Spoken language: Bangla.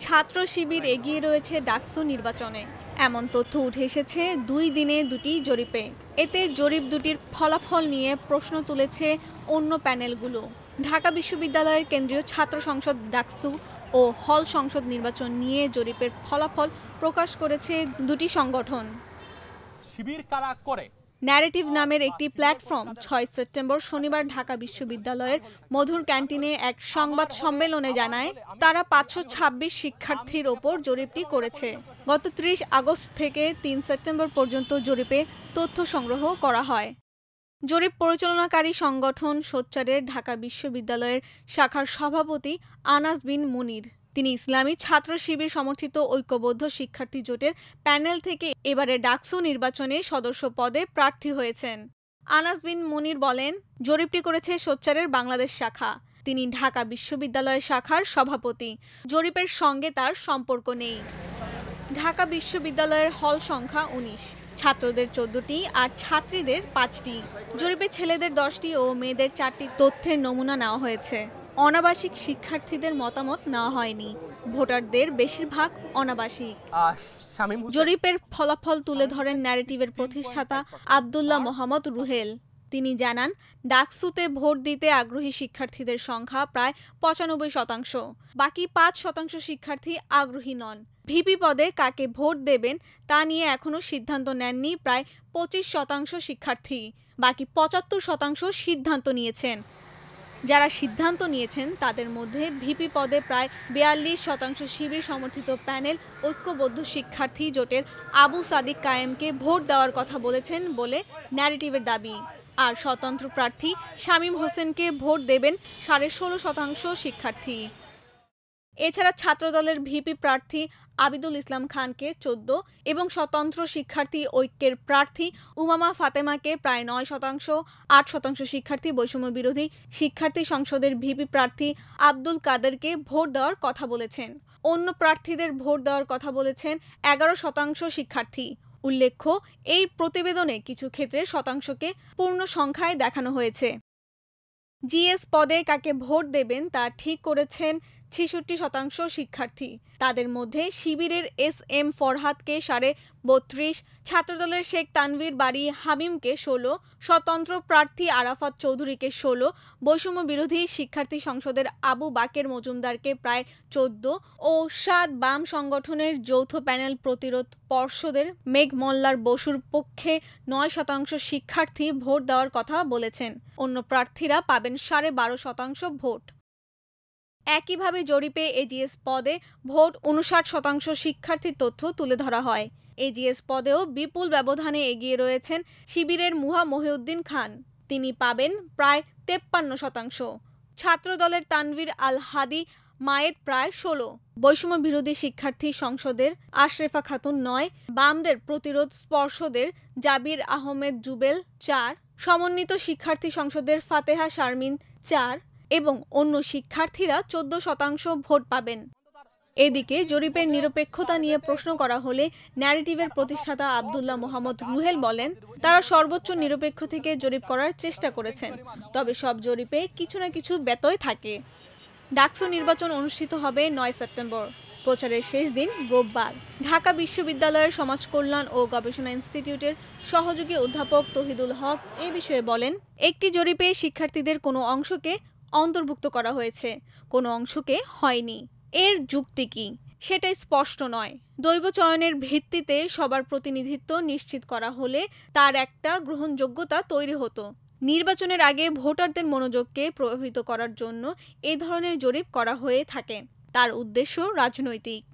ছাত্র শিবির এগিয়ে রয়েছে ডাকসু নির্বাচনে, এমন তথ্য উঠে এসেছে 2 দিনে 2টি জরিপে। এতে জরিপ দুটির ফলাফল নিয়ে প্রশ্ন তুলেছে অন্য প্যানেলগুলো। ঢাকা বিশ্ববিদ্যালয়ের কেন্দ্রীয় ছাত্র সংসদ ডাকসু ও হল সংসদ নির্বাচন নিয়ে জরিপের ফলাফল প্রকাশ করেছে দুটি সংগঠন। শিবির কারা করে ন্যারেটিভ নামের একটি প্ল্যাটফর্ম 6 সেপ্টেম্বর শনিবার ঢাকা বিশ্ববিদ্যালয়ের মধুর ক্যান্টিনে এক সংবাদ সম্মেলনে জানায়, তারা 526 শিক্ষার্থীর ওপর জরিপটি করেছে। গত 30 আগস্ট থেকে 3 সেপ্টেম্বর পর্যন্ত জরিপে তথ্য সংগ্রহ করা হয়। জরিপ পরিচালনাকারী সংগঠন সোচ্চারের ঢাকা বিশ্ববিদ্যালয়ের শাখার সভাপতি আনাস বিন মুনির। তিনি ইসলামী ছাত্র শিবির সমর্থিত ঐক্যবদ্ধ শিক্ষার্থী জোটের প্যানেল থেকে এবারে ডাকসু নির্বাচনে সদস্য পদে প্রার্থী হয়েছেন। আনাস বিন মুনির বলেন, জরিপটি করেছে সোচ্চারের বাংলাদেশ শাখা। তিনি ঢাকা বিশ্ববিদ্যালয় শাখার সভাপতি। জরিপের সঙ্গে তার সম্পর্ক নেই। ঢাকা বিশ্ববিদ্যালয়ের হল সংখ্যা 19, ছাত্রদের 14টি আর ছাত্রীদের 5টি। জরিপে ছেলেদের 10টি ও মেয়েদের 4টি তথ্যের নমুনা নেওয়া হয়েছে। অনাবাসিক শিক্ষার্থীদের মতামত নেওয়া হয়নি। ভোটারদের বেশিরভাগ অনাবাসিক। জরিপের ফলাফল তুলে ধরেন ন্যারেটিভের প্রতিষ্ঠাতা আব্দুল্লাহ মোহাম্মদ রুহেল। তিনি জানান, ডাকসুতে ভোট দিতে আগ্রহী শিক্ষার্থীদের সংখ্যা প্রায় 95%। বাকি 5% শিক্ষার্থী আগ্রহী নন। ভিপি পদে কাকে ভোট দেবেন তা নিয়ে এখনও সিদ্ধান্ত নেননি প্রায় 25% শিক্ষার্থী। বাকি 75% সিদ্ধান্ত নিয়েছেন। যারা সিদ্ধান্ত নিয়েছেন তাদের মধ্যে ভিপি পদে প্রায় 42% শিবির সমর্থিত প্যানেল ঐক্যবদ্ধ শিক্ষার্থী জোটের আবু সাদিক কায়েমকে ভোট দেওয়ার কথা বলেছেন বলে ন্যারেটিভের দাবি। আর স্বতন্ত্র প্রার্থী শামীম হোসেনকে ভোট দেবেন 16.5% শিক্ষার্থী। এছাড়া ছাত্রদলের ভিপি প্রার্থী আবিদুল ইসলাম খানকে 14 এবং স্বতন্ত্র শিক্ষার্থী ঐক্যের প্রার্থী উমামা ফাতেমাকে প্রায় 9%। 8% শিক্ষার্থী বৈষম্য বিরোধী শিক্ষার্থী সংসদের ভিপি প্রার্থী আব্দুল কাদেরকে ভোট দেওয়ার কথা বলেছেন। অন্য প্রার্থীদের ভোট দেওয়ার কথা বলেছেন 11% শিক্ষার্থী। উল্লেখ্য, এই প্রতিবেদনে কিছু ক্ষেত্রে শতাংশকে পূর্ণ সংখ্যায় দেখানো হয়েছে। জিএস পদে কাকে ভোট দেবেন তা ঠিক করেছেন 66% শিক্ষার্থী। তাদের মধ্যে শিবিরের SM ফরহাদকে 32.5, ছাত্রদলের শেখ তানভীর বারী হামিমকে 16, স্বতন্ত্র প্রার্থী আরাফাত চৌধুরীকে 16, বৈষম্য বিরোধী শিক্ষার্থী সংসদের আবু বাকের মজুমদারকে প্রায় 14 ও 7 বাম সংগঠনের যৌথ প্যানেল প্রতিরোধ পর্ষদের মেঘ মোল্লার বসুর পক্ষে 9% শিক্ষার্থী ভোট দেওয়ার কথা বলেছেন। অন্য প্রার্থীরা পাবেন 12.5% ভোট। একইভাবে জরিপে এজিএস পদে ভোট 59% শিক্ষার্থীর তথ্য তুলে ধরা হয়। এজিএস পদেও বিপুল ব্যবধানে এগিয়ে রয়েছেন শিবিরের মুহা মহিউদ্দিন খান। তিনি পাবেন প্রায় 53%। ছাত্রদলের তানভীর আল হাদি মায়েদ প্রায় 16, বৈষম্য বিরোধী শিক্ষার্থী সংসদের আশরেফা খাতুন 9, বামদের প্রতিরোধ পর্ষদের জাবির আহমেদ জুবেল 4, সমন্বিত শিক্ষার্থী সংসদের ফাতেহা শারমিন 4 এবং অন্য শিক্ষার্থীরা 14% ভোট পাবেন। এদিকে জরিপের নিরপেক্ষতা নিয়ে প্রশ্ন করা হলে ন্যারেটিভের প্রতিষ্ঠাতা আব্দুল্লাহ মোহাম্মদ রুহেল বলেন, তারা সর্বোচ্চ নিরপেক্ষ থেকে জরিপ করার চেষ্টা করেছেন, তবে সব জরিপে কিছু না কিছু ব্যত্যয় থাকে। ডাকসু নির্বাচন অনুষ্ঠিত হবে 9 সেপ্টেম্বর। প্রচারের শেষ দিন রোববার। ঢাকা বিশ্ববিদ্যালয়ের সমাজকল্যাণ ও গবেষণা ইনস্টিটিউটের সহযোগী অধ্যাপক তহিদুল হক এ বিষয়ে বলেন, একটি জরিপে শিক্ষার্থীদের কোনো অংশকে অন্তর্ভুক্ত করা হয়েছে, কোনো অংশকে হয়নি। এর যুক্তি কি সেটা স্পষ্ট নয়। দৈব চয়নের ভিত্তিতে সবার প্রতিনিধিত্ব নিশ্চিত করা হলে তার একটা গ্রহণযোগ্যতা তৈরি হতো। নির্বাচনের আগে ভোটারদের মনোযোগকে প্রভাবিত করার জন্য এ ধরনের জরিপ করা হয়ে থাকে। তার উদ্দেশ্য রাজনৈতিক।